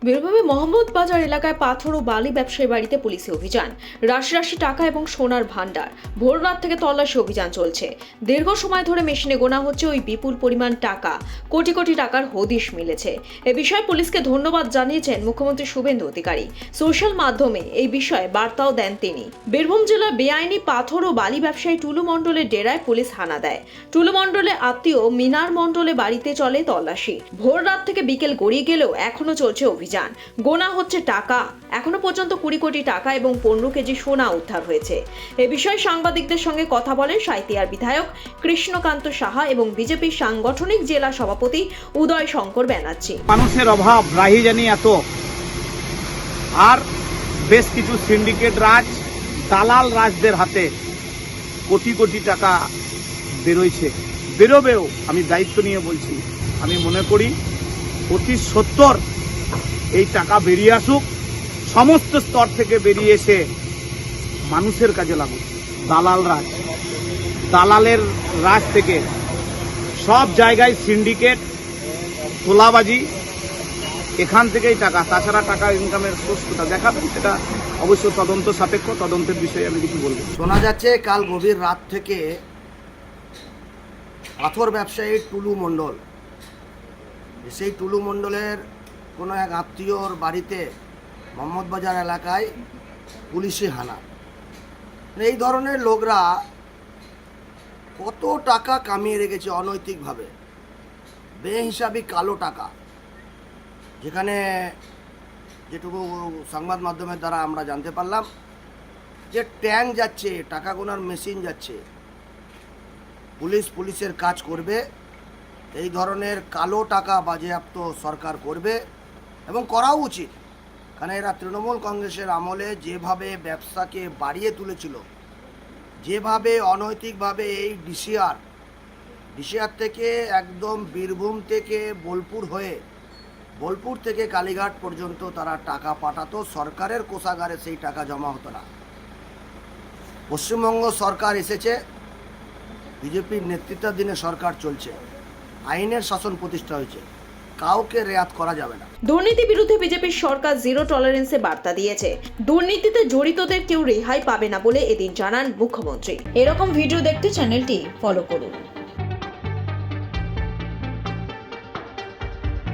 বীরভূমে মোহাম্মদ বাজার এলাকায় পাথর ও বালি ব্যবসায়ী বাড়িতে পুলিশি অভিযান। রাশি রাশি টাকা এবং সোনার ভান্ডার। ভোর রাত থেকে তল্লাশি অভিযান চলছে। দীর্ঘ সময় ধরে মেশিনে গোনা হচ্ছে ওই বিপুল পরিমাণ টাকা। কোটি কোটি টাকার হদিশ মিলেছে। এ বিষয়ে পুলিশকে ধন্যবাদ জানিয়েছেন মুখ্যমন্ত্রী শুভেন্দু অধিকারী। সোশ্যাল মাধ্যমে এই বিষয়ে বার্তাও দেন তিনি। বীরভূম জেলার বেআইনি পাথর ও বালি ব্যবসায়ী টুলু মণ্ডলের ডেরায় পুলিশ হানা দেয়। টুলু মণ্ডলের আত্মীয় মিনার মণ্ডলের বাড়িতে চলে তল্লাশি। ভোর রাত থেকে বিকেল গড়িয়ে গেলেও এখনো চলছে অভিযান। গোনা হচ্ছে টাকা। এখনো পর্যন্ত 20 কোটি টাকা এবং 15 কেজি সোনা উদ্ধার হয়েছে। এ বিষয়ে সাংবাদিকদের সঙ্গে কথা বলেন সাঁইথিয়ার বিধায়ক কৃষ্ণকান্ত সাহা এবং বিজেপির সাংগঠনিক জেলা সভাপতি উদয় শঙ্কর ব্যানার্জি। মানুষের অভাব রাহি জানি এত, আর বেশ কিছু সিন্ডিকেট রাজ, দালাল রাজদের হাতে কোটি কোটি টাকা বেরোবেও। আমি দায়িত্ব নিয়ে বলছি, আমি মনে করি অতি সত্বর এই টাকা বেরিয়ে আসুক, সমস্ত স্তর থেকে বেরিয়ে এসে মানুষের কাজে লাগুক। দালালের রাজ থেকে সব জায়গায় সিন্ডিকেট, তোলাবাজি, এখান থেকেই টাকা, তাছাড়া টাকা ইনকামের সোর্স কোথা দেখাবেন সেটা অবশ্য তদন্ত সাপেক্ষ, তদন্তের বিষয়ে আমি কিছু বলবো। শোনা যাচ্ছে কাল গভীর রাত থেকে পাথর ব্যবসায়ী টুলু মণ্ডল, সেই টুলু মণ্ডলের কোনো এক আত্মীয়র বাড়িতে মোহাম্মদ বাজার এলাকায় পুলিশি হানা। এই ধরনের লোকরা কত টাকা কামিয়ে রেখেছে অনৈতিকভাবে, বেহিসাবি কালো টাকা, যেখানে যেটুকু সংবাদ মাধ্যমের দ্বারা আমরা জানতে পারলাম যে ট্যাঙ্ক যাচ্ছে, টাকা গোনার মেশিন যাচ্ছে। পুলিশের কাজ করবে, এই ধরনের কালো টাকা বাজেয়াপ্ত সরকার করবে এবং করাও উচিত। কারণ এরা তৃণমূল কংগ্রেসের আমলে যেভাবে ব্যবসাকে বাড়িয়ে তুলেছিল, যেভাবে অনৈতিকভাবে এই ডিসিআর থেকে একদম বীরভূম থেকে বোলপুর থেকে কালীঘাট পর্যন্ত তারা টাকা পাঠাতো, সরকারের কোষাগারে সেই টাকা জমা হতো না। পশ্চিমবঙ্গ সরকার এসেছে, বিজেপির নেতৃত্বাধীনে সরকার চলছে, আইনের শাসন প্রতিষ্ঠা হয়েছে, কাউকে রেয়াত করা যাবে না। দুর্নীতি বিরুদ্ধে বিজেপির সরকার জিরো টলারেন্সে বার্তা দিয়েছে। দুর্নীতিতে জড়িতদের কেউ রেহাই পাবে না বলে এদিন জানান মুখ্যমন্ত্রী। এরকম ভিডিও দেখতে চ্যানেলটি ফলো করুন।